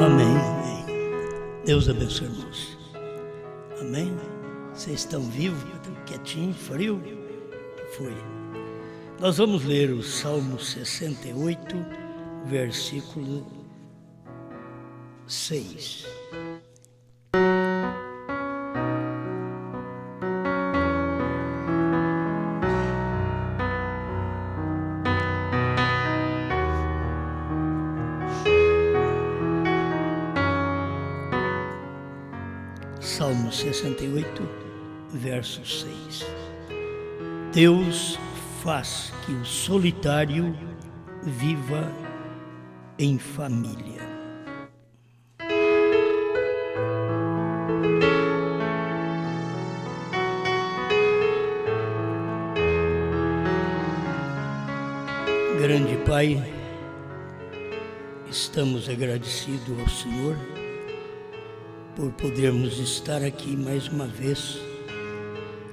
Amém, amém. Deus abençoe, irmãos. Amém. Vocês estão vivos, quietinho, frio? Foi. Nós vamos ler o Salmo 68, versículo 6. Salmo 68, verso 6. Deus faz que o solitário viva em família. Grande Pai, estamos agradecidos ao Senhor por podermos estar aqui mais uma vez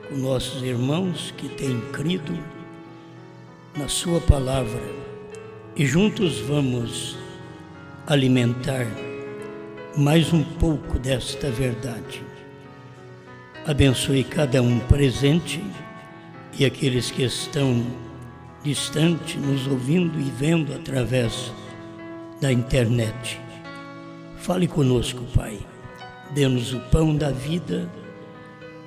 com nossos irmãos que têm crido na Sua palavra e juntos vamos alimentar mais um pouco desta verdade. Abençoe cada um presente e aqueles que estão distantes, nos ouvindo e vendo através da internet. Fale conosco, Pai. Dê-nos o pão da vida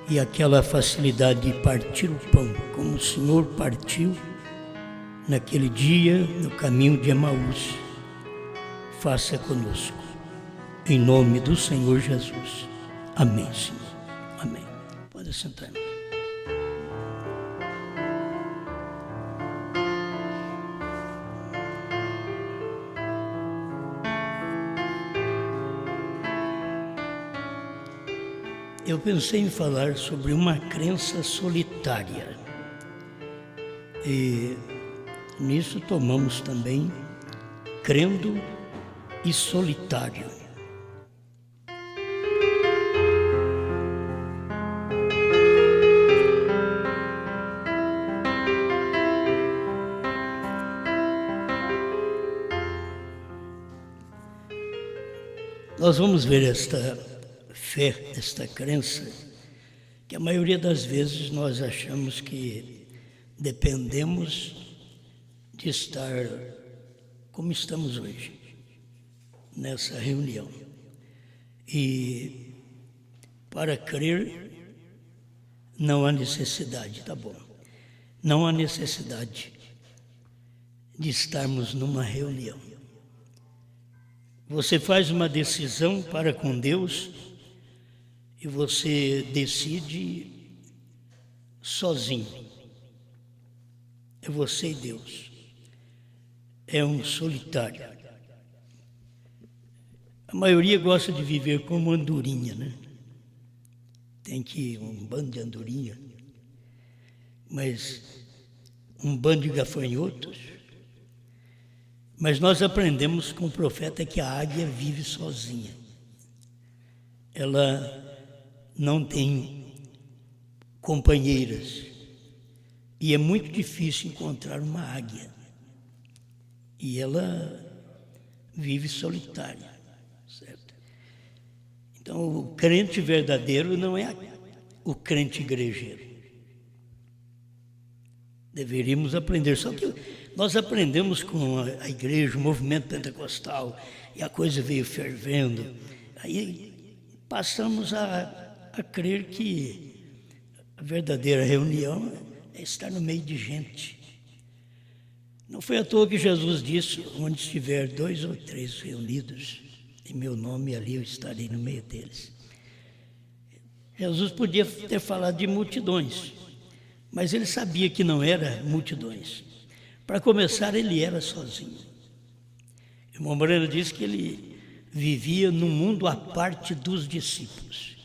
e aquela facilidade de partir o pão, como o Senhor partiu naquele dia no caminho de Emaús. Faça conosco, em nome do Senhor Jesus. Amém, Senhor. Amém. Pode sentar. Eu pensei em falar sobre uma crença solitária e nisso tomamos também crendo e solitário. Nós vamos ver esta fé, esta crença, que a maioria das vezes nós achamos que dependemos de estar como estamos hoje, nessa reunião. E para crer não há necessidade, tá bom, não há necessidade de estarmos numa reunião. Você faz uma decisão para com Deus e você decide sozinho. É você e Deus. É um solitário. A maioria gosta de viver como andorinha, né? Tem que um bando de andorinha, mas um bando de gafanhotos. Mas nós aprendemos com o profeta que a águia vive sozinha. Ela não tem companheiras e é muito difícil encontrar uma águia. E ela vive solitária, certo? Então, o crente verdadeiro não é o crente igrejeiro. Deveríamos aprender, só que nós aprendemos com a igreja, o movimento pentecostal, e a coisa veio fervendo. Aí passamos a crer que a verdadeira reunião é estar no meio de gente. Não foi à toa que Jesus disse, onde estiver 2 ou 3 reunidos, em meu nome, ali eu estarei no meio deles. Jesus podia ter falado de multidões, mas ele sabia que não era multidões. Para começar, ele era sozinho. O irmão Moreno disse que ele vivia num mundo à parte dos discípulos.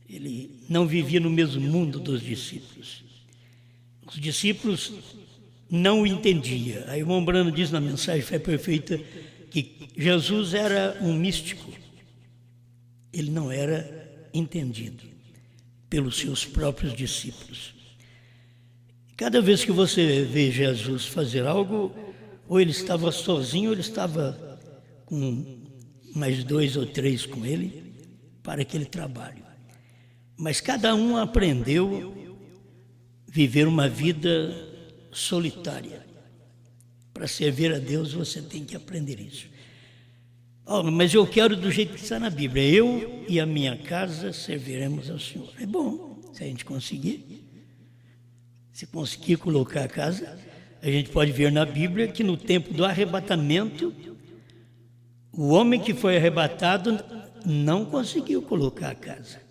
Ele não vivia no mesmo mundo dos discípulos. Os discípulos não o entendiam. Aí o irmão Moreno diz na mensagem Fé Perfeita que Jesus era um místico. Ele não era entendido pelos seus próprios discípulos. Cada vez que você vê Jesus fazer algo, ou ele estava sozinho, ou ele estava com mais 2 ou 3 com ele para aquele trabalho. Mas cada um aprendeu a viver uma vida solitária. Para servir a Deus você tem que aprender isso. Oh, mas eu quero do jeito que está na Bíblia. Eu e a minha casa serviremos ao Senhor. É bom, se a gente conseguir. Se conseguir colocar a casa, a gente pode ver na Bíblia que no tempo do arrebatamento, o homem que foi arrebatado não conseguiu colocar a casa.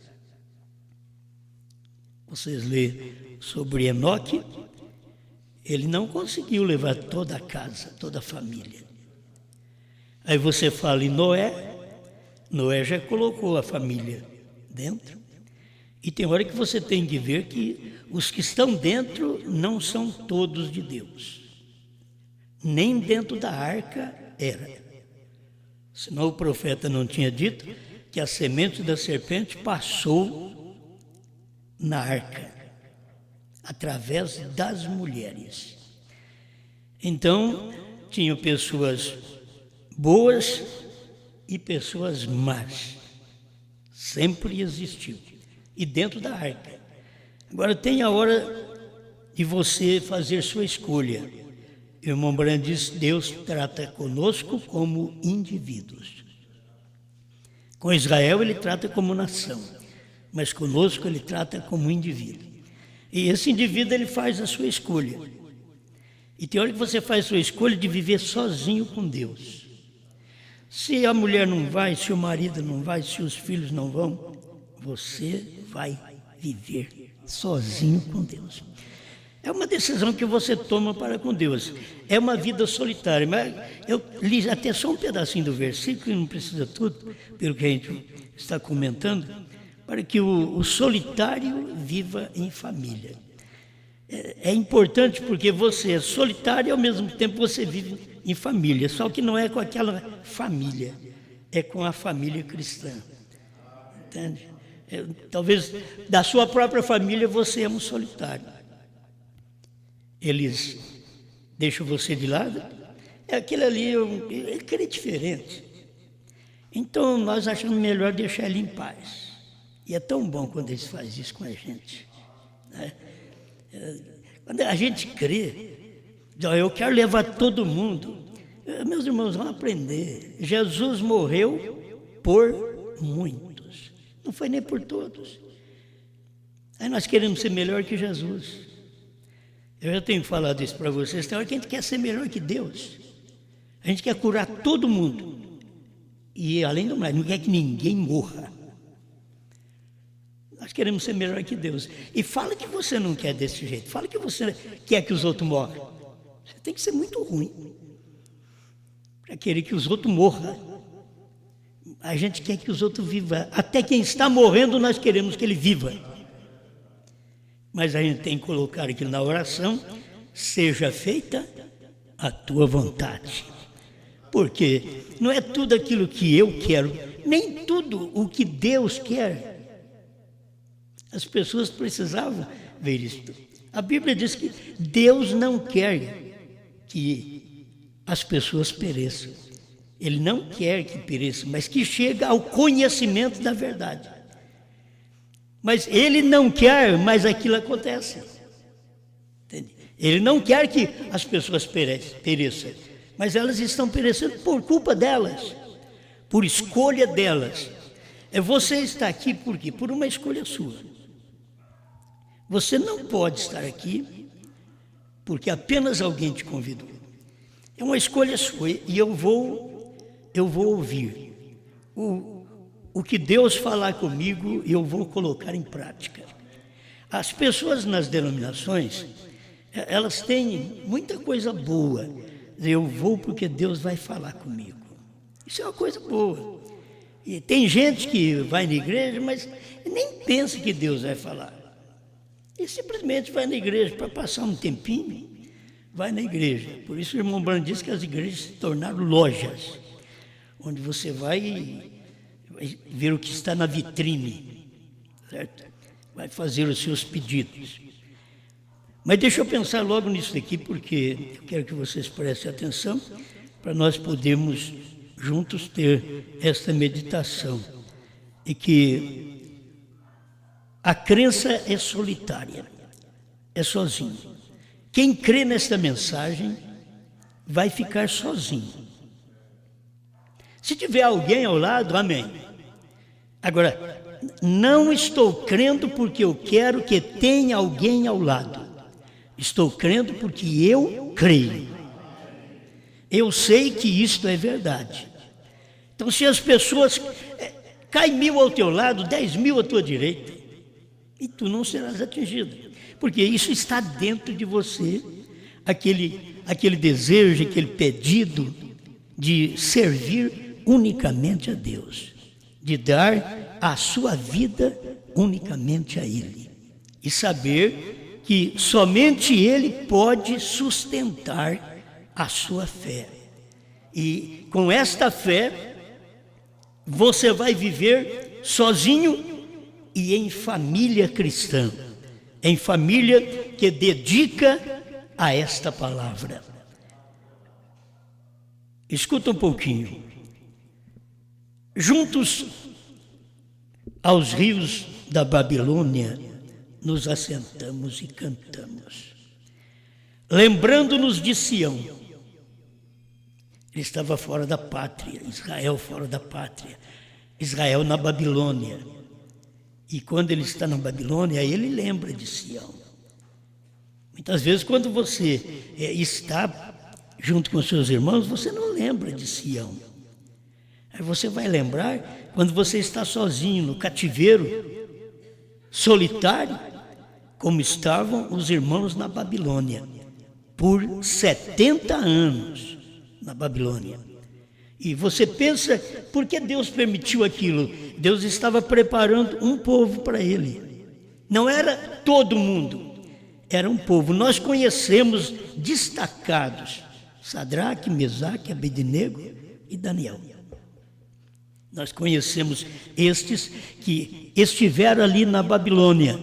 Vocês lêem sobre Enoque, ele não conseguiu levar toda a casa, toda a família. Aí você fala em Noé, Noé já colocou a família dentro. E tem hora que você tem que ver que os que estão dentro não são todos de Deus. Nem dentro da arca era. Senão o profeta não tinha dito que a semente da serpente passou na arca, através das mulheres. Então, tinham pessoas boas e pessoas más. Sempre existiu. E dentro da arca. Agora tem a hora de você fazer sua escolha. O irmão Branham diz, Deus trata conosco como indivíduos. Com Israel ele trata como nação, mas conosco ele trata como indivíduo. E esse indivíduo ele faz a sua escolha. E tem hora que você faz a sua escolha de viver sozinho com Deus. Se a mulher não vai, se o marido não vai, se os filhos não vão, você vai viver sozinho com Deus. É uma decisão que você toma para com Deus. É uma vida solitária. Mas eu li até só um pedacinho do versículo, e não precisa tudo, pelo que a gente está comentando, para que o solitário viva em família. É importante porque você é solitário e ao mesmo tempo você vive em família, só que não é com aquela família, é com a família cristã. Entende? Talvez da sua própria família você é um solitário. Eles deixam você de lado, aquele ali, ele queria diferente. Então nós achamos melhor deixar ele em paz. E é tão bom quando eles fazem isso com a gente, né? Quando a gente crê, eu quero levar todo mundo. Meus irmãos, vão aprender. Jesus morreu por muitos, não foi nem por todos. Aí nós queremos ser melhor que Jesus. Eu já tenho falado isso para vocês. Tem hora que a gente quer ser melhor que Deus. A gente quer curar todo mundo. E além do mais, não quer que ninguém morra. Nós queremos ser melhor que Deus. E fala que você não quer desse jeito. Fala que você quer que os outros morram. Você tem que ser muito ruim para querer que os outros morram. A gente quer que os outros vivam. Até quem está morrendo, nós queremos que ele viva. Mas a gente tem que colocar aqui na oração, seja feita a tua vontade. Porque não é tudo aquilo que eu quero, nem tudo o que Deus quer. As pessoas precisavam ver isso. A Bíblia diz que Deus não quer que as pessoas pereçam. Ele não quer que pereçam, mas que chegue ao conhecimento da verdade. Mas Ele não quer, mas aquilo acontece. Entende? Ele não quer que as pessoas pereçam, mas elas estão perecendo por culpa delas, por escolha delas. Você está aqui por quê? Por uma escolha sua. Você não pode estar aqui porque apenas alguém te convidou. É uma escolha sua e eu vou ouvir. O que Deus falar comigo, eu vou colocar em prática. As pessoas nas denominações, elas têm muita coisa boa. Eu vou porque Deus vai falar comigo. Isso é uma coisa boa. E tem gente que vai na igreja, mas nem pensa que Deus vai falar. E simplesmente vai na igreja para passar um tempinho, vai na igreja. Por isso o irmão Branham diz que as igrejas se tornaram lojas, onde você vai ver o que está na vitrine, certo? Vai fazer os seus pedidos. Mas deixa eu pensar logo nisso daqui, porque eu quero que vocês prestem atenção, para nós podermos juntos ter esta meditação. E que a crença é solitária, é sozinho. Quem crê nesta mensagem vai ficar sozinho. Se tiver alguém ao lado, amém. Agora, não estou crendo porque eu quero que tenha alguém ao lado. Estou crendo porque eu creio. Eu sei que isto é verdade. Então, se as pessoas... Cai 1000 ao teu lado, 10.000 à tua direita, e tu não serás atingido. Porque isso está dentro de você, aquele desejo, aquele pedido de servir unicamente a Deus, de dar a sua vida unicamente a Ele, e saber que somente Ele pode sustentar a sua fé. E com esta fé, você vai viver sozinho e em família cristã, em família que dedica a esta palavra. Escuta um pouquinho. Juntos aos rios da Babilônia, nos assentamos e cantamos, lembrando-nos de Sião. Ele estava fora da pátria, Israel fora da pátria, Israel na Babilônia. E quando ele está na Babilônia, ele lembra de Sião. Muitas vezes, quando você está junto com seus irmãos, você não lembra de Sião. Aí você vai lembrar quando você está sozinho, no cativeiro, solitário, como estavam os irmãos na Babilônia, por 70 anos. Na Babilônia. E você pensa, por que Deus permitiu aquilo? Deus estava preparando um povo para ele. Não era todo mundo, era um povo. Nós conhecemos destacados, Sadraque, Mesaque, Abednego e Daniel. Nós conhecemos estes que estiveram ali na Babilônia.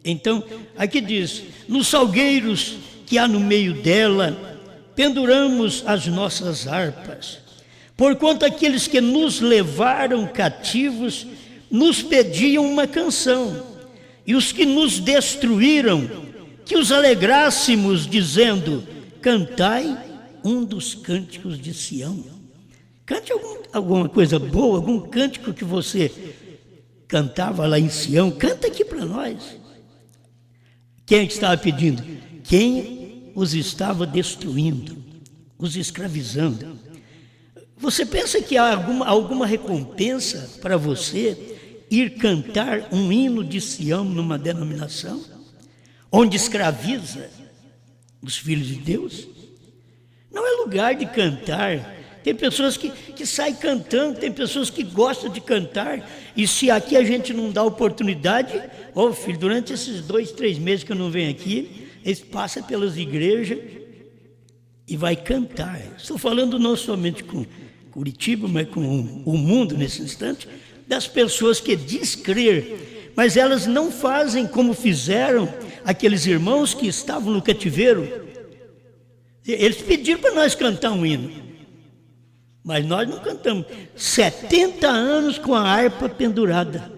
Então, aqui diz, nos salgueiros que há no meio dela, penduramos as nossas harpas, porquanto aqueles que nos levaram cativos nos pediam uma canção, e os que nos destruíram, que os alegrássemos, dizendo, cantai um dos cânticos de Sião. Cante alguma coisa boa, algum cântico que você cantava lá em Sião, canta aqui para nós. Quem é que estava pedindo? Quem os estava destruindo, os escravizando. Você pensa que há alguma recompensa para você ir cantar um hino de Sião numa denominação onde escraviza os filhos de Deus? Não é lugar de cantar. Tem pessoas que saem cantando, tem pessoas que gostam de cantar, e se aqui a gente não dá oportunidade, filho, durante esses 2, 3 meses que eu não venho aqui, eles passam pelas igrejas e vai cantar. Estou falando não somente com Curitiba, mas com o mundo nesse instante, das pessoas que diz crer, mas elas não fazem como fizeram aqueles irmãos que estavam no cativeiro. Eles pediram para nós cantar um hino, mas nós não cantamos. 70 anos com a harpa pendurada.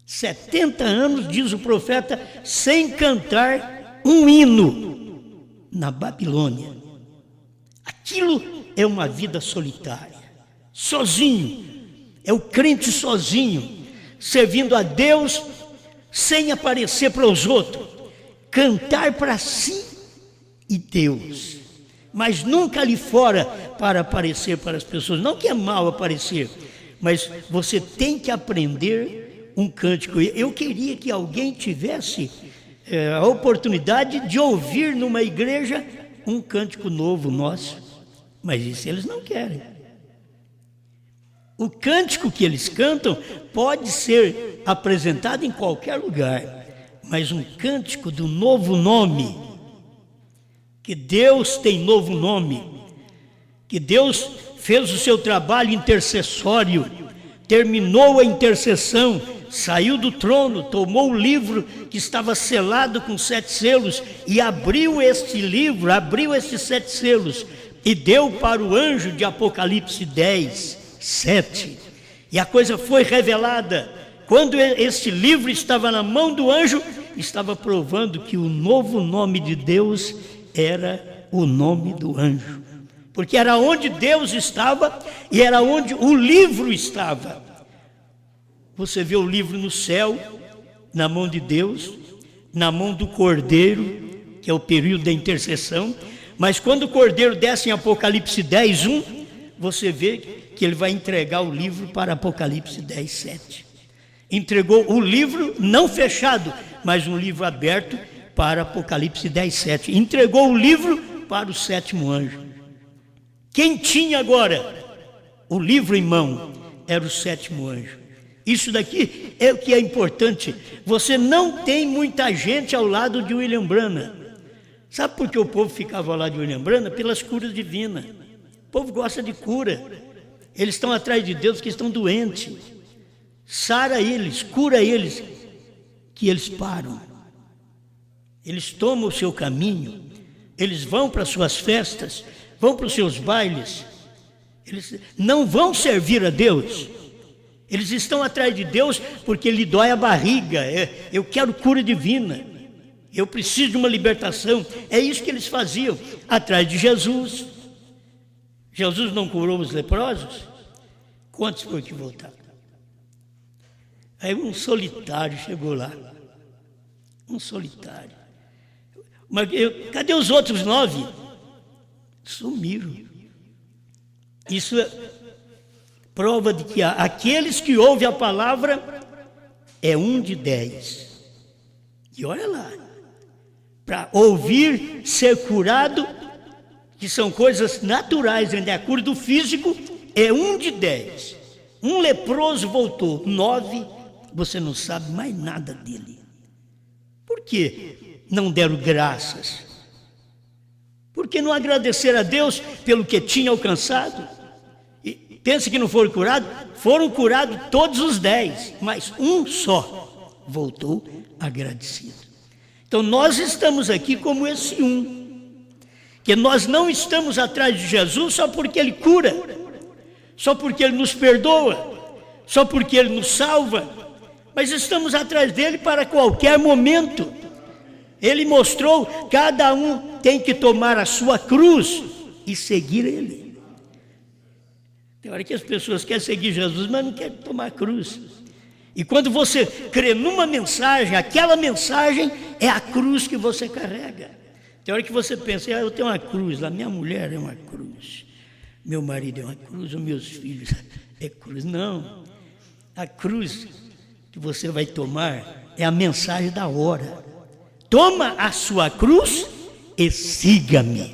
70 anos, diz o profeta, sem cantar um hino na Babilônia. Aquilo é uma vida solitária, sozinho. É o crente sozinho, servindo a Deus sem aparecer para os outros. Cantar para si e Deus, mas nunca ali fora para aparecer para as pessoas. Não que é mal aparecer, mas você tem que aprender um cântico. Eu queria que alguém tivesse a oportunidade de ouvir numa igreja um cântico novo nosso, mas isso eles não querem. O cântico que eles cantam pode ser apresentado em qualquer lugar, mas um cântico do novo nome, que Deus tem novo nome, que Deus fez o seu trabalho intercessório, terminou a intercessão, saiu do trono, tomou o livro que estava selado com 7 selos e abriu este livro, abriu estes 7 selos e deu para o anjo de Apocalipse 10, 7. E a coisa foi revelada. Quando este livro estava na mão do anjo, estava provando que o novo nome de Deus era o nome do anjo. Porque era onde Deus estava e era onde o livro estava. Você vê o livro no céu, na mão de Deus, na mão do Cordeiro, que é o período da intercessão. Mas quando o Cordeiro desce em Apocalipse 10, 1, você vê que ele vai entregar o livro para Apocalipse 10, 7. Entregou o livro não fechado, mas um livro aberto para Apocalipse 10, 7. Entregou o livro para o 7º anjo. Quem tinha agora o livro em mão era o 7º anjo. Isso daqui é o que é importante. Você não tem muita gente ao lado de William Branham. Sabe por que o povo ficava ao lado de William Branham? Pelas curas divinas. O povo gosta de cura. Eles estão atrás de Deus que estão doentes. Sara eles, cura eles, que eles param. Eles tomam o seu caminho. Eles vão para as suas festas, vão para os seus bailes. Eles não vão servir a Deus. Eles estão atrás de Deus porque lhe dói a barriga. Eu quero cura divina. Eu preciso de uma libertação. É isso que eles faziam atrás de Jesus. Jesus não curou os leprosos? Quantos foi que voltaram? Aí um solitário chegou lá. Um solitário. Mas cadê os outros 9? Sumiram. Isso é prova de que aqueles que ouvem a palavra é 1 de 10. E olha lá. Para ouvir, ser curado, que são coisas naturais, ainda a cura do físico, é 1 de 10. Um leproso voltou, 9, você não sabe mais nada dele. Por quê? Não deram graças. Por que não agradecer a Deus pelo que tinha alcançado? E pensa que não foram curados? Foram curados todos os 10, mas um só voltou agradecido. Então nós estamos aqui como esse que nós não estamos atrás de Jesus só porque Ele cura, só porque Ele nos perdoa, só porque Ele nos salva, mas estamos atrás dEle para qualquer momento. Ele mostrou, cada um tem que tomar a sua cruz e seguir Ele. Tem hora que as pessoas querem seguir Jesus, mas não querem tomar a cruz. E quando você crê numa mensagem, aquela mensagem é a cruz que você carrega. Tem hora que você pensa, eu tenho uma cruz lá, minha mulher é uma cruz, meu marido é uma cruz, os meus filhos é cruz. Não, a cruz que você vai tomar é a mensagem da hora. Toma a sua cruz e siga-me.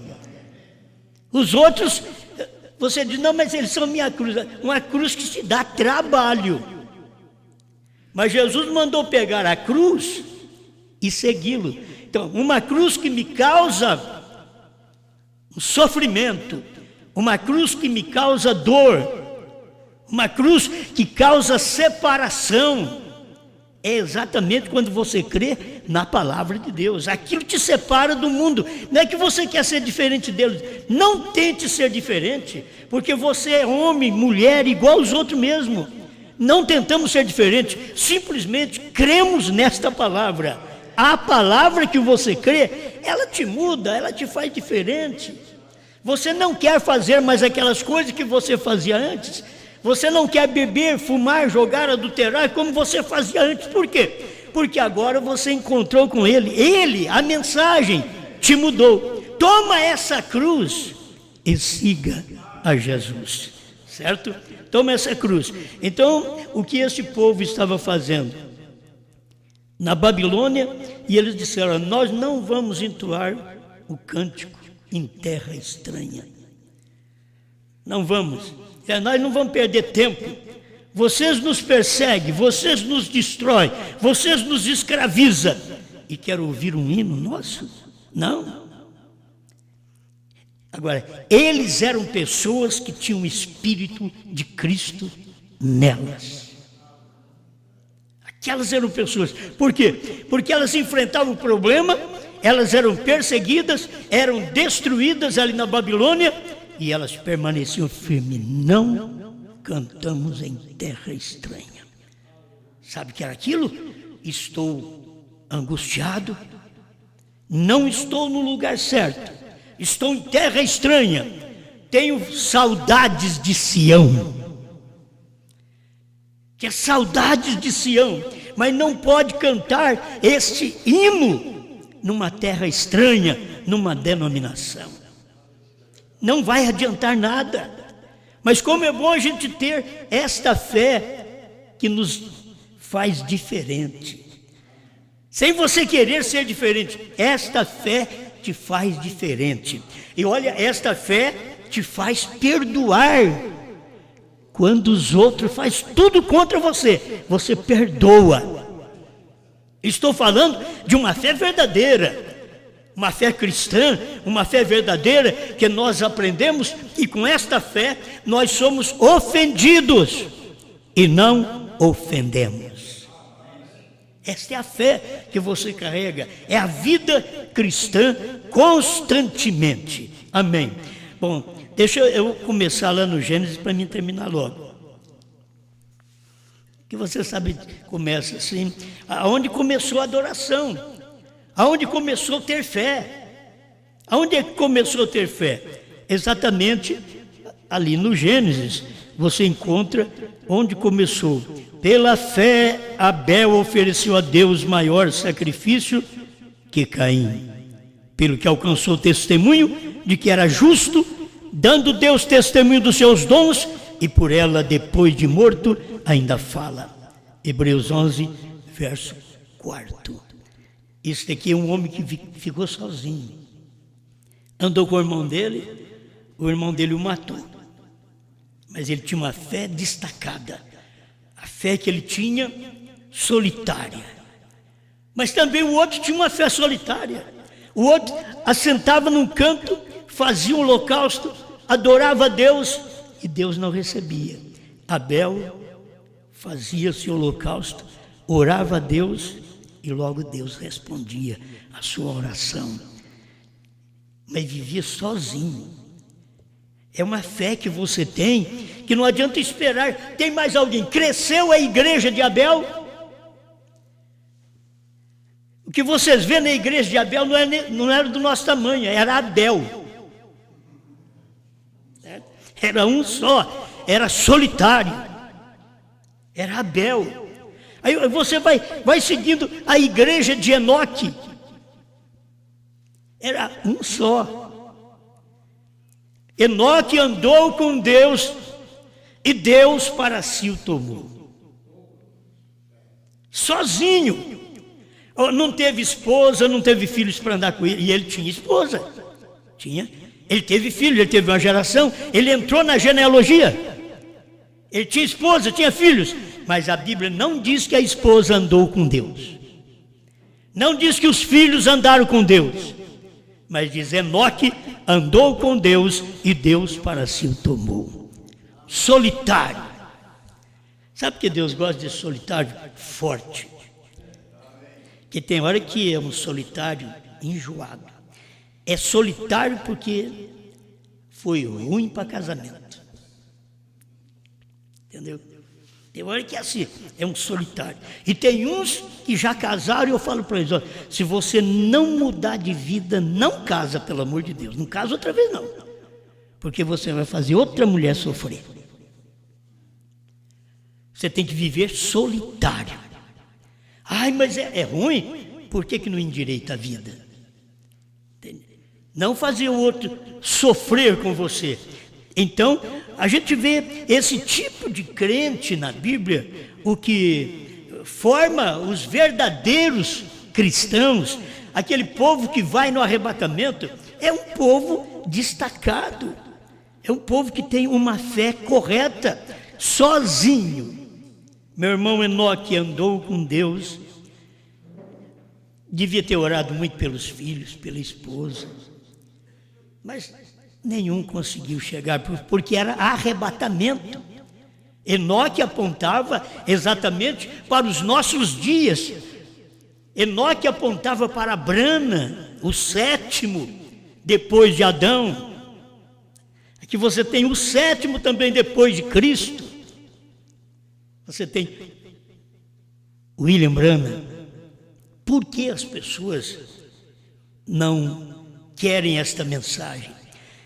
Os outros, você diz, não, mas eles são minha cruz. Uma cruz que te dá trabalho. Mas Jesus mandou pegar a cruz e segui-lo. Então, uma cruz que me causa um sofrimento, uma cruz que me causa dor, uma cruz que causa separação, é exatamente quando você crê na palavra de Deus. Aquilo te separa do mundo. Não é que você quer ser diferente deles. Não tente ser diferente, porque você é homem, mulher, igual aos outros mesmo. Não tentamos ser diferentes, simplesmente cremos nesta palavra. A palavra que você crê, ela te muda, ela te faz diferente. Você não quer fazer mais aquelas coisas que você fazia antes. Você não quer beber, fumar, jogar, adulterar como você fazia antes. Por quê? Porque agora você encontrou com Ele. Ele, a mensagem, te mudou. Toma essa cruz e siga a Jesus. Certo? Toma essa cruz. Então, o que esse povo estava fazendo? Na Babilônia, e eles disseram, nós não vamos entoar o cântico em terra estranha. Não vamos. Nós não vamos perder tempo. Vocês nos perseguem, vocês nos destroem, vocês nos escravizam. E quer ouvir um hino nosso? Não. Agora, eles eram pessoas que tinham o Espírito de Cristo nelas. Aquelas eram pessoas. Por quê? Porque elas enfrentavam o problema, elas eram perseguidas, eram destruídas ali na Babilônia, e elas permaneciam firmes. Não cantamos em terra estranha. Sabe o que era aquilo? Estou angustiado, não estou no lugar certo, estou em terra estranha, tenho saudades de Sião. Que é saudades de Sião, mas não pode cantar este hino numa terra estranha, numa denominação. Não vai adiantar nada. Mas como é bom a gente ter esta fé que nos faz diferente. Sem você querer ser diferente, esta fé te faz diferente. E olha, esta fé te faz perdoar. Quando os outros fazem tudo contra você, você perdoa. Estou falando de uma fé verdadeira, uma fé cristã, uma fé verdadeira que nós aprendemos, e com esta fé nós somos ofendidos e não ofendemos. Esta é a fé que você carrega, é a vida cristã constantemente. Amém. Bom, deixa eu começar lá no Gênesis para mim terminar logo. Que você sabe, começa assim, aonde começou a adoração, aonde começou a ter fé. Aonde é que começou a ter fé? Exatamente ali no Gênesis, você encontra onde começou. Pela fé, Abel ofereceu a Deus maior sacrifício que Caim, pelo que alcançou o testemunho de que era justo, dando Deus testemunho dos seus dons, e por ela, depois de morto, ainda fala. Hebreus 11, verso 4. Este aqui é um homem que ficou sozinho. Andou com o irmão dele o matou. Mas ele tinha uma fé destacada. A fé que ele tinha, solitária. Mas também o outro tinha uma fé solitária. O outro assentava num canto, fazia um holocausto, adorava a Deus e Deus não recebia. Abel fazia seu holocausto, orava a Deus e logo Deus respondia a sua oração. Mas vivia sozinho. É uma fé que você tem, que não adianta esperar. Tem mais alguém? Cresceu a igreja de Abel? O que vocês vê na igreja de Abel não era do nosso tamanho, era Abel. Era um só, era solitário, era Abel. Aí você vai seguindo a igreja de Enoque, era um só. Enoque andou com Deus e Deus para si o tomou. Sozinho. Não teve esposa, não teve filhos para andar com ele. E ele tinha esposa. Ele teve filho, ele teve uma geração. Ele entrou na genealogia. Ele tinha esposa, tinha filhos. Mas a Bíblia não diz que a esposa andou com Deus. Não diz que os filhos andaram com Deus. Mas diz: Enoque andou com Deus e Deus para si o tomou. Solitário. Sabe que Deus gosta de solitário forte? Que tem hora que é um solitário enjoado. É solitário porque foi ruim para casamento. Entendeu? Tem hora que é assim, é um solitário. E tem uns que já casaram e eu falo para eles: olha, se você não mudar de vida, não casa, pelo amor de Deus. Não casa outra vez não. Porque você vai fazer outra mulher sofrer. Você tem que viver solitário. Ai, mas é ruim. Por que não endireita a vida? Não fazer o outro sofrer com você. Então, a gente vê esse tipo de crente na Bíblia, o que forma os verdadeiros cristãos, aquele povo que vai no arrebatamento, é um povo destacado, é um povo que tem uma fé correta, sozinho. Meu irmão Enoque andou com Deus, devia ter orado muito pelos filhos, pela esposa, mas nenhum conseguiu chegar, porque era arrebatamento. Enoque apontava exatamente para os nossos dias. Enoque apontava para Brana, o sétimo, depois de Adão. que você tem o sétimo também depois de Cristo. Você tem William Branham. Por que as pessoas não querem esta mensagem?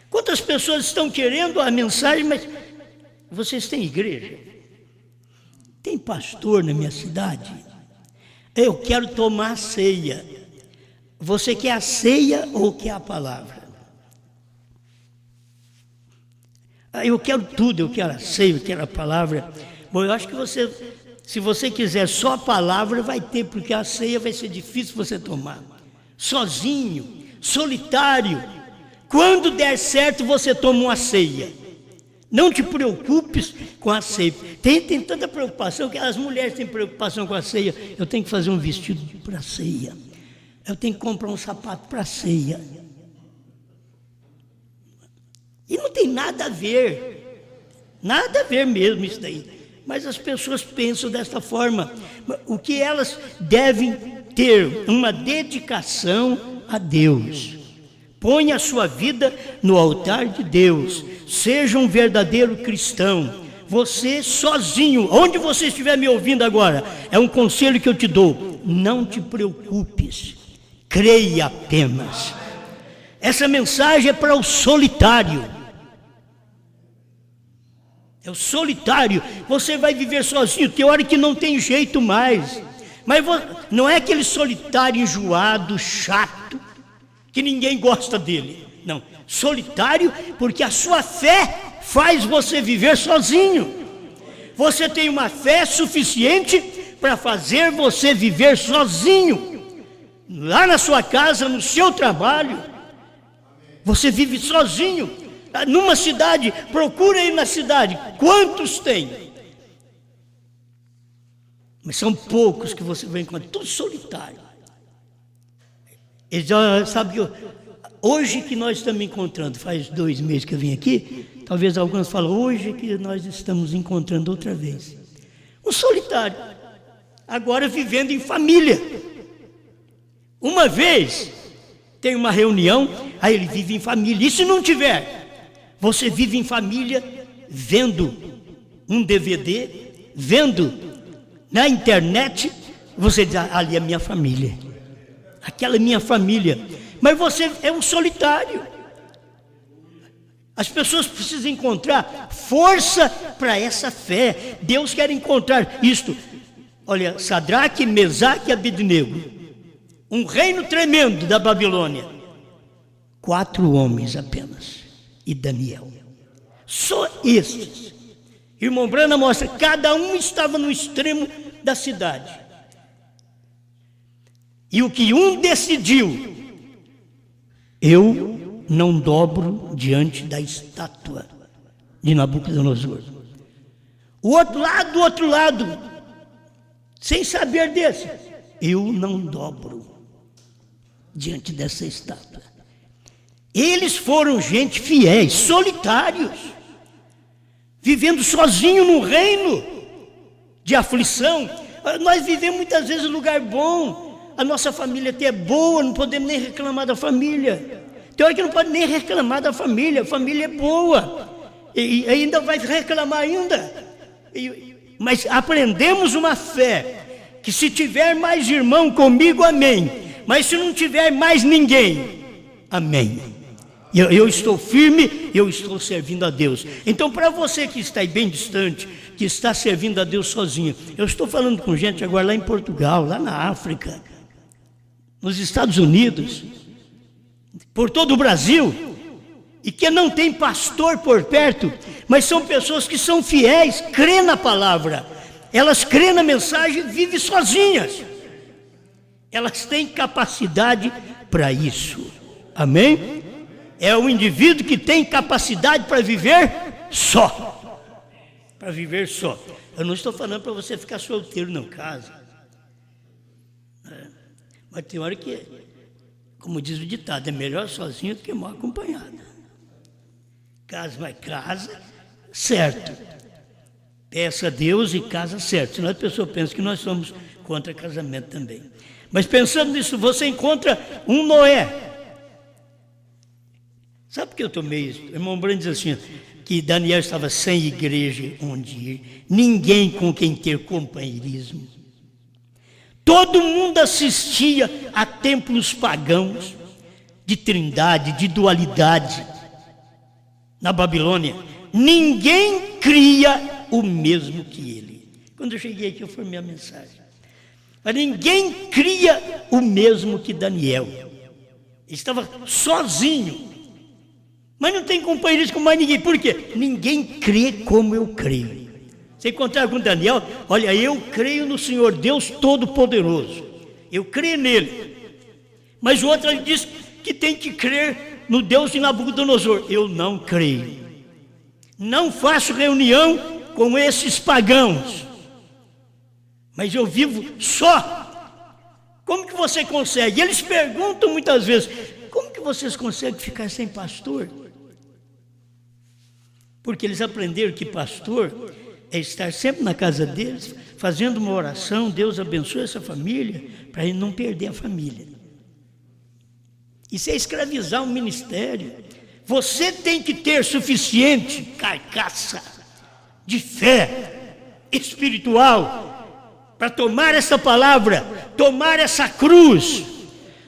Quantas pessoas estão querendo a mensagem, mas vocês têm igreja? Tem pastor na minha cidade? Eu quero tomar a ceia. Você quer a ceia ou quer a palavra? Eu quero tudo, eu quero a ceia, eu quero a palavra. Bom, eu acho que se você quiser só a palavra, vai ter, porque a ceia vai ser difícil você tomar. Sozinho, solitário. Quando der certo, você toma uma ceia. Não te preocupes com a ceia. Tem tanta preocupação que as mulheres têm preocupação com a ceia. Eu tenho que fazer um vestido para a ceia. Eu tenho que comprar um sapato para a ceia. E não tem nada a ver mesmo isso daí. Mas as pessoas pensam desta forma. O que elas devem ter? Uma dedicação a Deus. Ponha a sua vida no altar de Deus. Seja um verdadeiro cristão. Você sozinho, onde você estiver me ouvindo agora, é um conselho que eu te dou. Não te preocupes. Creia apenas. Essa mensagem é para o solitário. É o solitário. Você vai viver sozinho. Tem hora que não tem jeito mais. Mas não é aquele solitário enjoado, chato, que ninguém gosta dele. Não. Solitário porque a sua fé faz você viver sozinho. Você tem uma fé suficiente para fazer você viver sozinho. Lá na sua casa, no seu trabalho, você vive sozinho. Numa cidade, procura aí na cidade, quantos tem? Mas são poucos que você vai encontrar, tudo solitário. Eles já sabem que hoje que nós estamos encontrando, faz 2 meses que eu vim aqui, talvez alguns falam, hoje que nós estamos encontrando outra vez. Um solitário, agora vivendo em família. Uma vez, tem uma reunião, aí ele vive em família, e se não tiver? Você vive em família, vendo um DVD, vendo na internet, você diz, ali é minha família, aquela é minha família, mas você é um solitário. As pessoas precisam encontrar força para essa fé. Deus quer encontrar isto. Olha, Sadraque, Mesaque e Abednego, um reino tremendo da Babilônia, 4 homens apenas. E Daniel, só estes. Irmão Branham mostra, cada um estava no extremo da cidade. E o que um decidiu, eu não dobro diante da estátua de Nabucodonosor. O outro lado, do outro lado, sem saber desse, eu não dobro diante dessa estátua. Eles foram gente fiéis, solitários, vivendo sozinho num reino de aflição. Nós vivemos muitas vezes em lugar bom, a nossa família até é boa, não podemos nem reclamar da família. Tem hora que não pode nem reclamar da família, a família é boa, e ainda vai reclamar ainda. Mas aprendemos uma fé, que se tiver mais irmão comigo, amém. Mas se não tiver mais ninguém, amém. Eu estou firme, eu estou servindo a Deus. Então, para você que está aí bem distante, que está servindo a Deus sozinho, eu estou falando com gente agora lá em Portugal, lá na África, nos Estados Unidos, por todo o Brasil, e que não tem pastor por perto, mas são pessoas que são fiéis, crê na palavra, elas crêem na mensagem e vivem sozinhas. Elas têm capacidade para isso. Amém? É o indivíduo que tem capacidade para viver só. Para viver só. Eu não estou falando para você ficar solteiro, não, casa. Mas tem hora que, como diz o ditado, é melhor sozinho do que mal acompanhado. Casa, mas casa certo. Peça a Deus e casa certo. Senão a pessoa pensa que nós somos contra casamento também. Mas pensando nisso, você encontra um Noé. Sabe por que eu tomei isso? O irmão Branco diz assim, que Daniel estava sem igreja onde ir, ninguém com quem ter companheirismo. Todo mundo assistia a templos pagãos, de trindade, de dualidade, na Babilônia. Ninguém cria o mesmo que ele. Quando eu cheguei aqui, eu formei a mensagem. Mas ninguém cria o mesmo que Daniel. Ele estava sozinho. Mas não tem companheirismo com mais ninguém. Por quê? Ninguém crê como eu creio. Você encontrar com Daniel, olha, eu creio no Senhor Deus Todo-Poderoso. Eu creio nele. Mas o outro diz que tem que crer no Deus de Nabucodonosor. Eu não creio. Não faço reunião com esses pagãos. Mas eu vivo só. Como que você consegue? Eles perguntam muitas vezes, como que vocês conseguem ficar sem pastor? Porque eles aprenderam que pastor é estar sempre na casa deles, fazendo uma oração, Deus abençoe essa família, para ele não perder a família. Isso é escravizar um ministério. Você tem que ter suficiente carcaça de fé espiritual para tomar essa palavra, tomar essa cruz.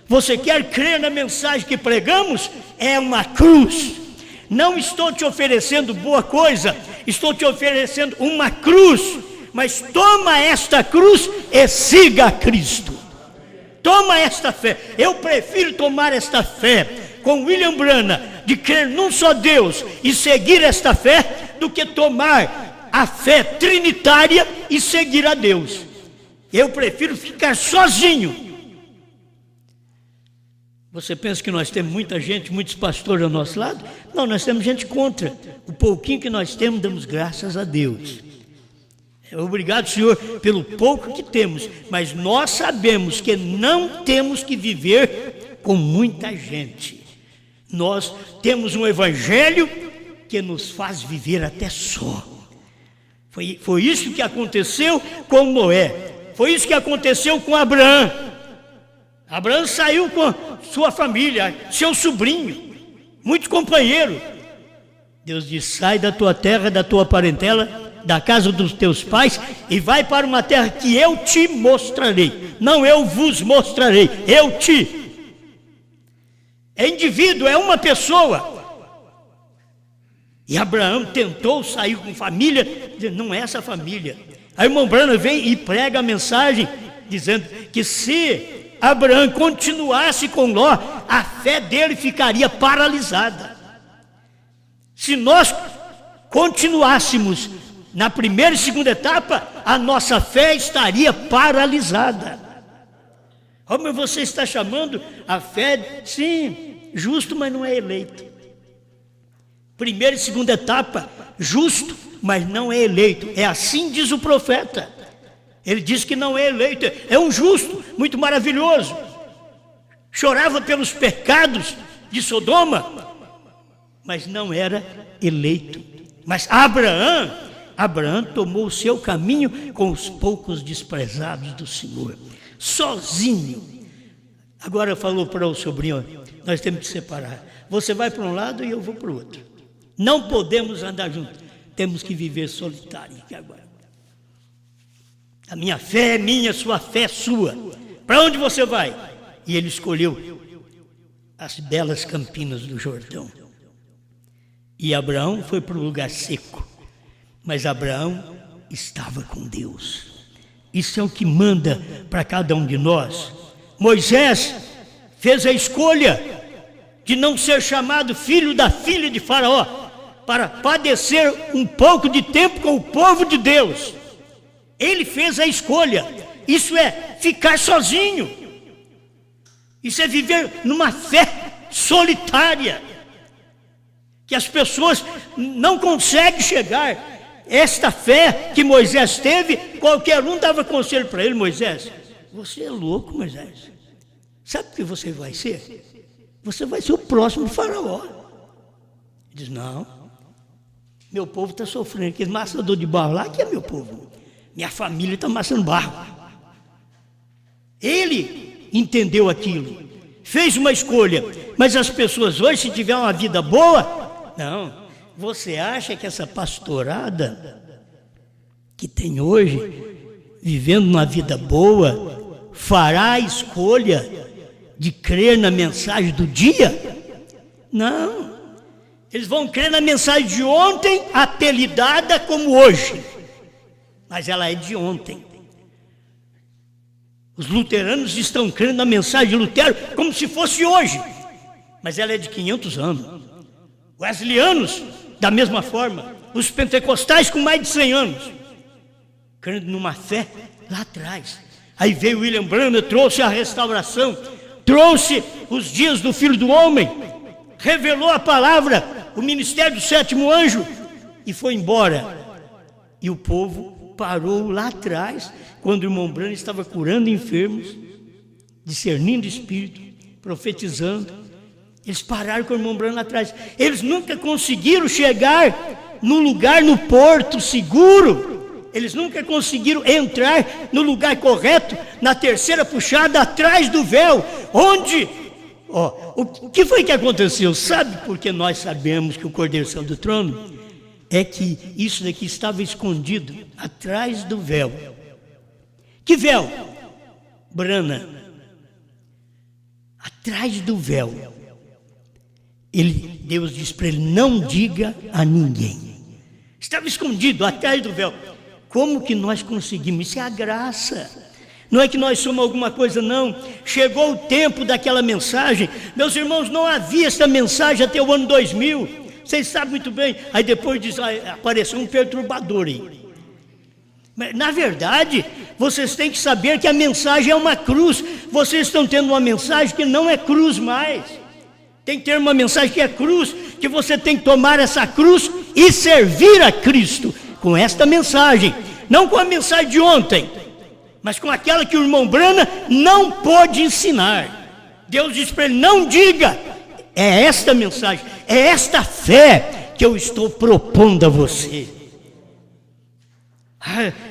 Você quer crer na mensagem que pregamos? É uma cruz. Não estou te oferecendo boa coisa, estou te oferecendo uma cruz. Mas toma esta cruz e siga a Cristo. Toma esta fé. Eu prefiro tomar esta fé com William Branham, de crer num só Deus e seguir esta fé, do que tomar a fé trinitária e seguir a Deus. Eu prefiro ficar sozinho. Você pensa que nós temos muita gente, muitos pastores ao nosso lado? Não, nós temos gente contra. O pouquinho que nós temos, damos graças a Deus. Obrigado, Senhor, pelo pouco que temos. Mas nós sabemos que não temos que viver com muita gente. Nós temos um evangelho que nos faz viver até só. Foi isso que aconteceu com Noé. Foi isso que aconteceu com Abraão. Abraão saiu com sua família, seu sobrinho, muito companheiro. Deus disse, sai da tua terra, da tua parentela, da casa dos teus pais e vai para uma terra que eu te mostrarei. Não eu vos mostrarei, eu te. É indivíduo, é uma pessoa. E Abraão tentou sair com família, dizendo, não é essa família. Aí o irmão Branham vem e prega a mensagem, dizendo que se Abraão continuasse com Ló, a fé dele ficaria paralisada. Se nós continuássemos na primeira e segunda etapa, a nossa fé estaria paralisada. Como você está chamando a fé, sim, justo, mas não é eleito. Primeira e segunda etapa, justo, mas não é eleito. É assim diz o profeta. Ele diz que não é eleito, é um justo, muito maravilhoso. Chorava pelos pecados de Sodoma, mas não era eleito. Mas Abraão tomou o seu caminho com os poucos desprezados do Senhor, sozinho. Agora falou para o sobrinho, nós temos que separar. Você vai para um lado e eu vou para o outro. Não podemos andar juntos, temos que viver solitário aqui agora. A minha fé é minha, sua fé é sua. Para onde você vai? E ele escolheu as belas campinas do Jordão. E Abraão foi para um lugar seco. Mas Abraão estava com Deus. Isso é o que manda para cada um de nós. Moisés fez a escolha de não ser chamado filho da filha de Faraó, para padecer um pouco de tempo com o povo de Deus. Ele fez a escolha. Isso é ficar sozinho. Isso é viver numa fé solitária, que as pessoas não conseguem chegar. Esta fé que Moisés teve, qualquer um dava conselho para ele. Moisés, você é louco, Moisés. Sabe o que você vai ser? Você vai ser o próximo faraó. Ele diz, não, meu povo está sofrendo. Aquele amassador de barro lá, que é meu povo. Minha família está amassando barro. Ele entendeu aquilo. fez uma escolha. Mas as pessoas hoje, se tiver uma vida boa, não. Você acha que essa pastorada que tem hoje, vivendo uma vida boa, fará a escolha de crer na mensagem do dia? Não. Eles vão crer na mensagem de ontem, apelidada como hoje. Mas ela é de ontem. Os luteranos estão crendo na mensagem de Lutero como se fosse hoje. Mas ela é de 500 anos. Wesleyans, da mesma forma. Os pentecostais com mais de 100 anos. Crendo numa fé lá atrás. Aí veio William Branham, trouxe a restauração, trouxe os dias do Filho do Homem, revelou a palavra, o ministério do sétimo anjo, e foi embora. E o povo parou lá atrás, quando o irmão Branham estava curando enfermos, discernindo espírito, profetizando. Eles pararam com o irmão Branham lá atrás. Eles nunca conseguiram chegar no lugar, no porto seguro. Eles nunca conseguiram entrar no lugar correto, na terceira puxada, atrás do véu, onde... o que foi que aconteceu? Sabe por que nós sabemos que o Cordeiro saiu do trono? É que isso daqui estava escondido atrás do véu. Que véu? Brana. Atrás do véu. Deus disse para ele, não diga a ninguém. Estava escondido atrás do véu. Como que nós conseguimos? Isso é a graça. Não é que nós somos alguma coisa, não. Chegou o tempo daquela mensagem. Meus irmãos, não havia essa mensagem até o ano 2000. Vocês sabem muito bem. Aí depois apareceu um perturbador aí. Mas, na verdade, vocês têm que saber que a mensagem é uma cruz. Vocês estão tendo uma mensagem que não é cruz mais. Tem que ter uma mensagem que é cruz, que você tem que tomar essa cruz e servir a Cristo com esta mensagem. Não com a mensagem de ontem, mas com aquela que o irmão Branham não pôde ensinar. Deus disse para ele, não diga. É esta mensagem, é esta fé que eu estou propondo a você.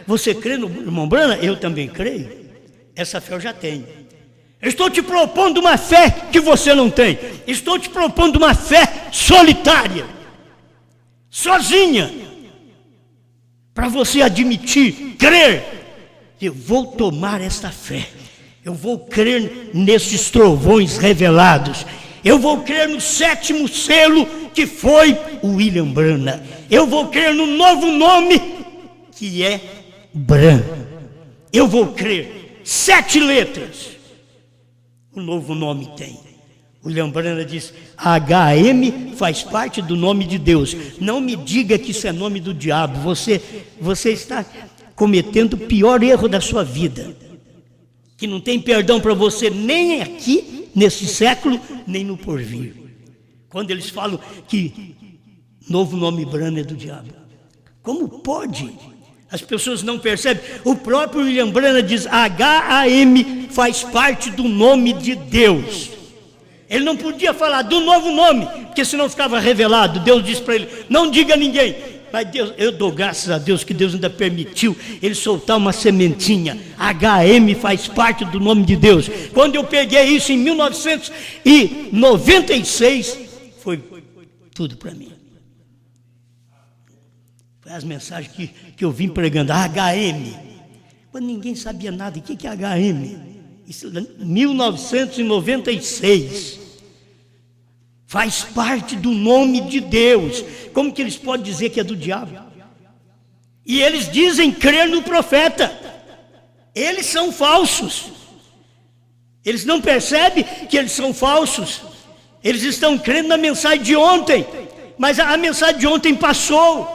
Você crê no irmão Branham? Eu também creio. Essa fé eu já tenho. Estou te propondo uma fé que você não tem. Estou te propondo uma fé solitária, sozinha, para você admitir, crer. Eu vou tomar esta fé. Eu vou crer nesses trovões revelados. Eu vou crer no sétimo selo que foi o William Branham. Eu vou crer no novo nome que é Branham. Eu vou crer 7 letras. O novo nome tem. O William Branham diz, HM faz parte do nome de Deus. Não me diga que isso é nome do diabo. Você está cometendo o pior erro da sua vida. Que não tem perdão para você nem aqui, nesse século, nem no porvir. Quando eles falam que novo nome Branham é do diabo. Como pode? As pessoas não percebem. O próprio William Branham diz, HAM faz parte do nome de Deus. Ele não podia falar do novo nome, porque senão ficava revelado. Deus disse para ele, não diga a ninguém. Mas Deus, eu dou graças a Deus que Deus ainda permitiu ele soltar uma sementinha. HM faz parte do nome de Deus. Quando eu peguei isso em 1996, foi tudo para mim. Foi as mensagens que eu vim pregando, HM. Quando ninguém sabia nada, o que é HM? Isso, 1996. Faz parte do nome de Deus. Como que eles podem dizer que é do diabo? E eles dizem crer no profeta. Eles são falsos. Eles não percebem que eles são falsos. Eles estão crendo na mensagem de ontem. Mas a mensagem de ontem passou.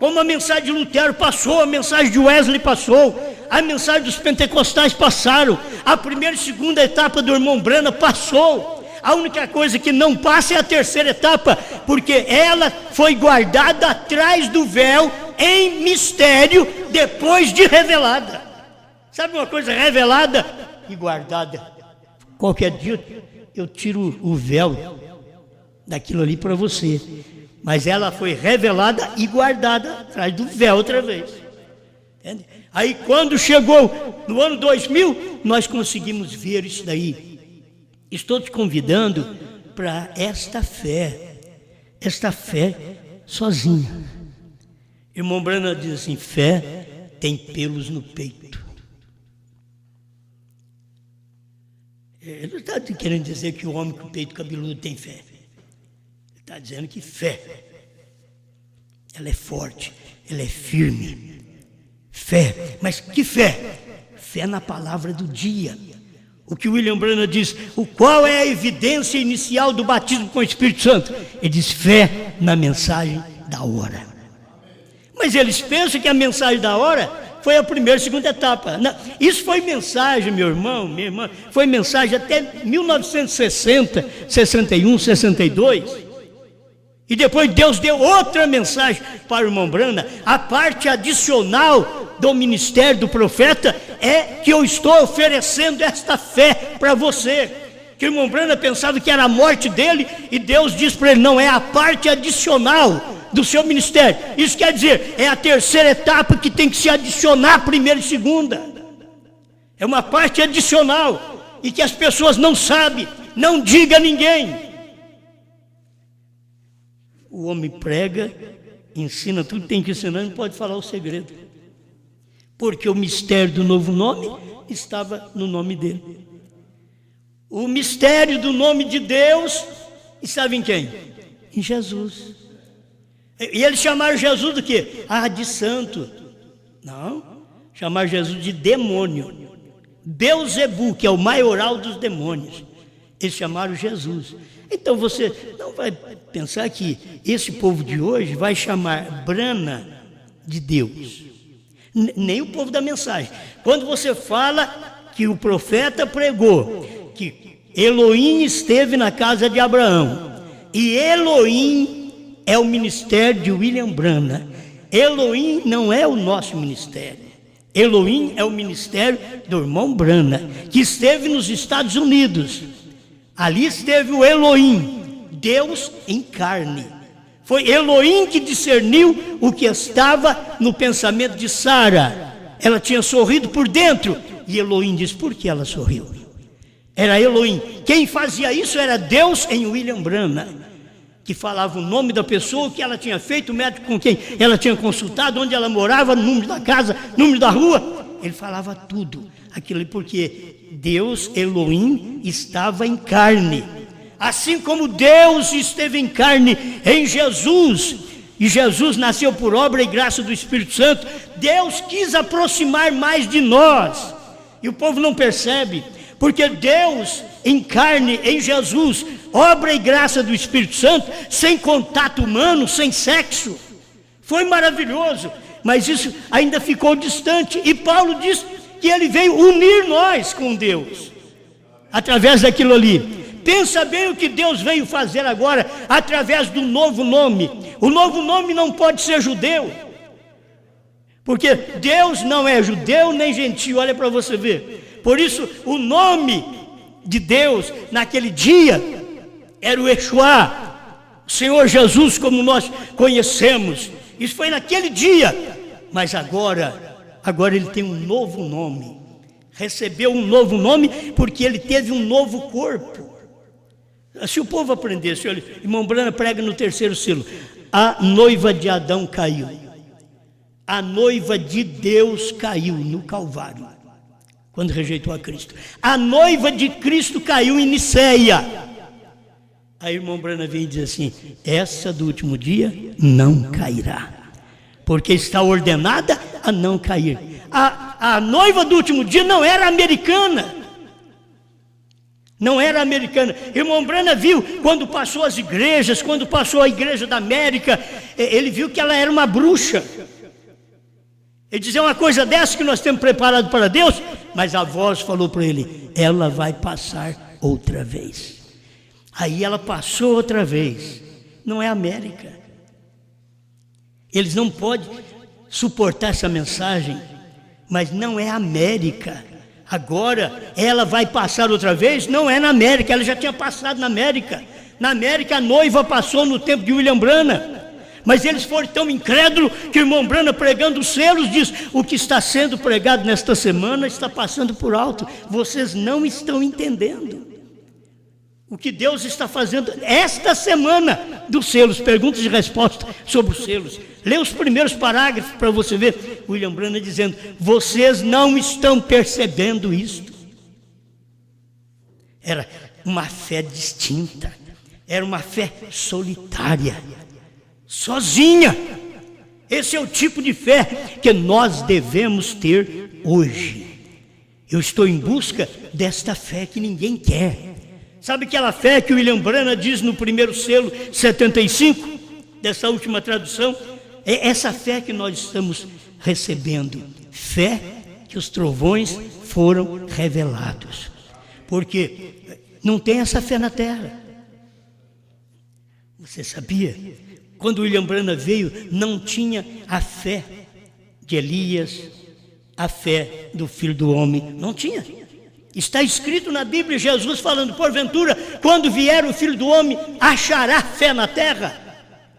Como a mensagem de Lutero passou, a mensagem de Wesley passou, a mensagem dos pentecostais passaram, a primeira e segunda etapa do irmão Branham passou. A única coisa que não passa é a terceira etapa, porque ela foi guardada atrás do véu, em mistério, depois de revelada. Sabe uma coisa revelada e guardada? Qualquer dia eu tiro o véu daquilo ali para você. Mas ela foi revelada e guardada atrás do véu outra vez. Entende? Aí quando chegou no ano 2000, nós conseguimos ver isso daí. Estou te convidando para esta fé sozinha. Irmão Branham diz assim: fé tem pelos no peito. Ele não está querendo dizer que o homem com o peito cabeludo tem fé. Ele está dizendo que fé, ela é forte, ela é firme. Fé, mas que fé? Fé na palavra do dia. O que William Branham diz, qual é a evidência inicial do batismo com o Espírito Santo? Ele diz fé na mensagem da hora. Mas eles pensam que a mensagem da hora foi a primeira e segunda etapa. Não, isso foi mensagem, meu irmão, minha irmã, foi mensagem até 1960, 61, 62. E depois Deus deu outra mensagem para o irmão Branham. A parte adicional do ministério do profeta é que eu estou oferecendo esta fé para você. Que o irmão Branham pensava que era a morte dele, e Deus diz para ele: não, é a parte adicional do seu ministério. Isso quer dizer, é a terceira etapa que tem que se adicionar à primeira e segunda. É uma parte adicional e que as pessoas não sabem, não diga a ninguém. O homem prega, ensina tudo que tem que ensinar, não pode falar o segredo. Porque o mistério do novo nome estava no nome dele. O mistério do nome de Deus estava em quem? Em Jesus. E eles chamaram Jesus do quê? De santo. Não, chamaram Jesus de demônio. Belzebu, que é o maioral dos demônios. Eles chamaram Jesus. Então você não vai pensar que esse povo de hoje vai chamar Brana de Deus. Nem o povo da mensagem. Quando você fala que o profeta pregou que Elohim esteve na casa de Abraão, e Elohim é o ministério de William Branham. Elohim não é o nosso ministério. Elohim é o ministério do irmão Branham, que esteve nos Estados Unidos. Ali esteve o Elohim, Deus em carne. Foi Elohim que discerniu o que estava no pensamento de Sara. Ela tinha sorrido por dentro, e Elohim disse: por que ela sorriu? Era Elohim. Quem fazia isso era Deus em William Branham, que falava o nome da pessoa, o que ela tinha feito, o médico com quem ela tinha consultado, onde ela morava, número da casa, número da rua. Ele falava tudo aquilo, porque Deus, Elohim, estava em carne. Assim como Deus esteve em carne em Jesus, e Jesus nasceu por obra e graça do Espírito Santo, Deus quis aproximar mais de nós. E o povo não percebe, porque Deus em carne em Jesus, obra e graça do Espírito Santo, sem contato humano, sem sexo, foi maravilhoso. Mas isso ainda ficou distante, e Paulo diz que ele veio unir nós com Deus através daquilo ali. Pensa bem o que Deus veio fazer agora através do novo nome. O novo nome não pode ser judeu, porque Deus não é judeu nem gentio. Olha para você ver. Por isso o nome de Deus naquele dia era o Yeshua, o Senhor Jesus, como nós conhecemos. Isso foi naquele dia. Mas agora ele tem um novo nome. Recebeu um novo nome porque ele teve um novo corpo. Se o povo aprendesse, olha, irmão Branham prega no terceiro selo: a noiva de Adão caiu, a noiva de Deus caiu no Calvário, quando rejeitou a Cristo. A noiva de Cristo caiu em Niceia. Aí o irmão Branham vem e diz assim: essa do último dia não cairá, porque está ordenada a não cair. A noiva do último dia não era americana. Não era americana. Irmão Branham viu, quando passou as igrejas, quando passou a igreja da América, ele viu que ela era uma bruxa. Ele dizia: uma coisa dessa que nós temos preparado para Deus. Mas a voz falou para ele: ela vai passar outra vez. Aí ela passou outra vez. Não é América. Eles não podem suportar essa mensagem, mas não é América. Agora ela vai passar outra vez, não é na América, ela já tinha passado na América. Na América a noiva passou no tempo de William Branham, mas eles foram tão incrédulos que o irmão Branham, pregando os selos, diz: o que está sendo pregado nesta semana está passando por alto, vocês não estão entendendo. O que Deus está fazendo esta semana dos selos, perguntas e respostas sobre os selos. Lê os primeiros parágrafos para você ver William Branham dizendo: vocês não estão percebendo isto. Era uma fé distinta, era uma fé solitária, sozinha. Esse é o tipo de fé que nós devemos ter hoje. Eu estou em busca desta fé que ninguém quer. Sabe aquela fé que o William Branham diz no primeiro selo 75, dessa última tradução? É essa fé que nós estamos recebendo. Fé que os trovões foram revelados. Porque não tem essa fé na terra. Você sabia? Quando o William Branham veio, não tinha a fé de Elias, a fé do Filho do Homem. Não tinha. Está escrito na Bíblia, Jesus falando: porventura, quando vier o Filho do Homem, achará fé na terra?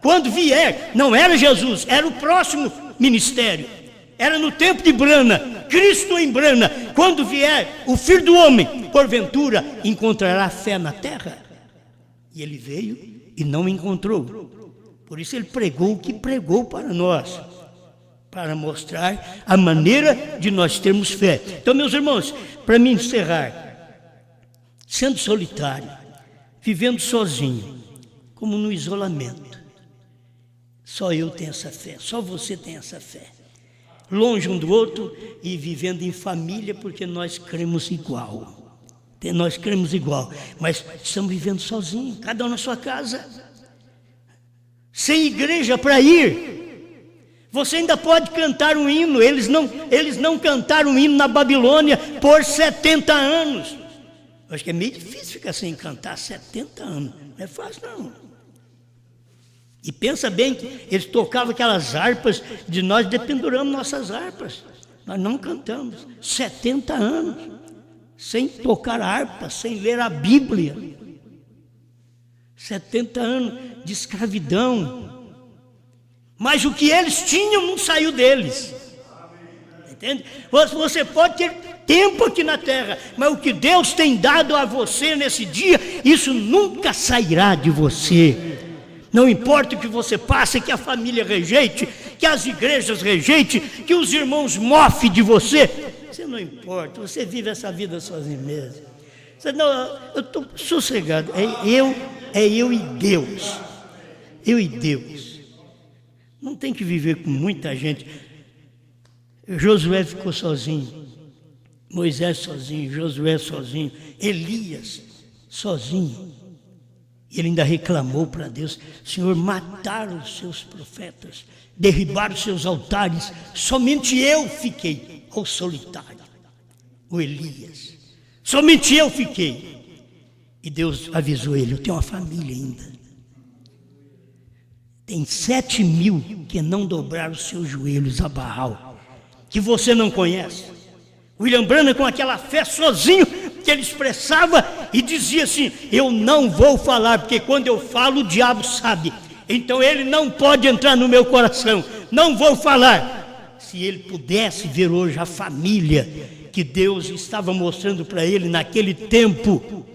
Quando vier, não era Jesus, era o próximo ministério. Era no tempo de Branham, Cristo em Branham. Quando vier o Filho do Homem, porventura, encontrará fé na terra? E ele veio e não encontrou. Por isso ele pregou o que pregou para nós, para mostrar a maneira de nós termos fé. Então, meus irmãos, para me encerrar, sendo solitário, vivendo sozinho, como no isolamento, só eu tenho essa fé, só você tem essa fé. Longe um do outro e vivendo em família, porque nós cremos igual. Nós cremos igual, mas estamos vivendo sozinhos, cada um na sua casa, sem igreja para ir. Você ainda pode cantar um hino. Eles não cantaram um hino na Babilônia por 70 anos. Eu acho que é meio difícil ficar sem cantar 70 anos. Não é fácil, não. E pensa bem que eles tocavam aquelas harpas, de nós dependuramos nossas harpas. Nós não cantamos 70 anos, sem tocar harpa, sem ler a Bíblia. 70 anos de escravidão. Mas o que eles tinham não saiu deles. Entende? Você pode ter tempo aqui na terra, mas o que Deus tem dado a você nesse dia, isso nunca sairá de você. Não importa o que você passe, que a família rejeite, que as igrejas rejeitem, que os irmãos mofem de você. Você não importa, você vive essa vida sozinho mesmo. Você não, eu estou sossegado, é eu e Deus. Eu e Deus. Não tem que viver com muita gente. Josué ficou sozinho, Moisés sozinho, Josué sozinho, Elias sozinho. E ele ainda reclamou para Deus: Senhor, mataram os seus profetas, derribaram os seus altares, somente eu fiquei, o solitário, o Elias. Somente eu fiquei. E Deus avisou ele: eu tenho uma família ainda. Tem 7.000 que não dobraram os seus joelhos a Baal, que você não conhece. William Branham, com aquela fé sozinho, que ele expressava e dizia assim: eu não vou falar, porque quando eu falo o diabo sabe, então ele não pode entrar no meu coração, não vou falar. Se ele pudesse ver hoje a família que Deus estava mostrando para ele naquele tempo,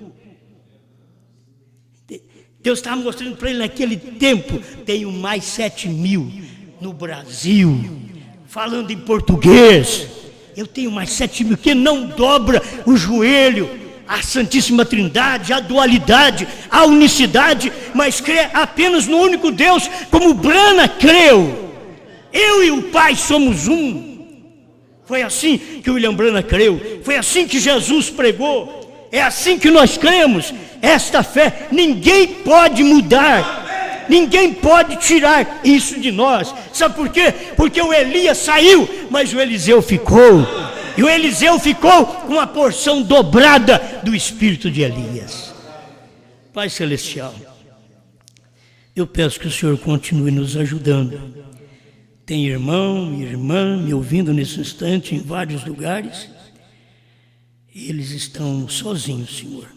Deus estava mostrando para ele naquele tempo: tenho mais 7.000 no Brasil, falando em português. Eu tenho mais 7.000 que não dobra o joelho à Santíssima Trindade, à dualidade, à unicidade, mas crê apenas no único Deus, como Branham creu. Eu e o Pai somos um. Foi assim que William Branham creu, foi assim que Jesus pregou, é assim que nós cremos. Esta fé ninguém pode mudar, ninguém pode tirar isso de nós. Sabe por quê? Porque o Elias saiu, mas o Eliseu ficou. E o Eliseu ficou com a porção dobrada do espírito de Elias. Pai Celestial, eu peço que o Senhor continue nos ajudando. Tem irmão e irmã me ouvindo nesse instante em vários lugares. Eles estão sozinhos, Senhor.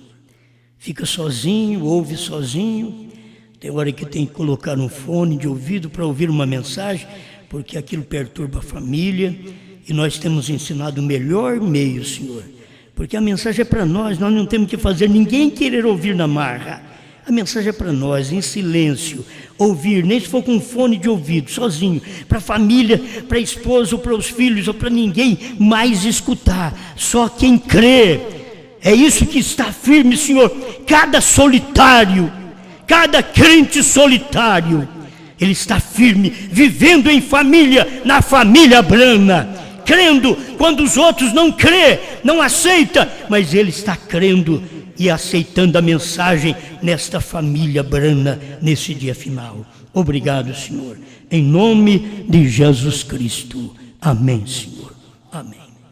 Fica sozinho, ouve sozinho. Tem hora que tem que colocar um fone de ouvido para ouvir uma mensagem, porque aquilo perturba a família. E nós temos ensinado o melhor meio, Senhor, porque a mensagem é para nós não temos que fazer ninguém querer ouvir na marra. A mensagem é para nós, em silêncio, ouvir, nem se for com fone de ouvido, sozinho, para a família, para a esposa, ou para os filhos, ou para ninguém mais escutar, só quem crê. É isso que está firme, Senhor. Cada solitário, cada crente solitário, ele está firme, vivendo em família, na família Brana, crendo quando os outros não crê, não aceita, mas ele está crendo e aceitando a mensagem nesta família Brana, nesse dia final. Obrigado, Senhor, em nome de Jesus Cristo. Amém, Senhor. Amém.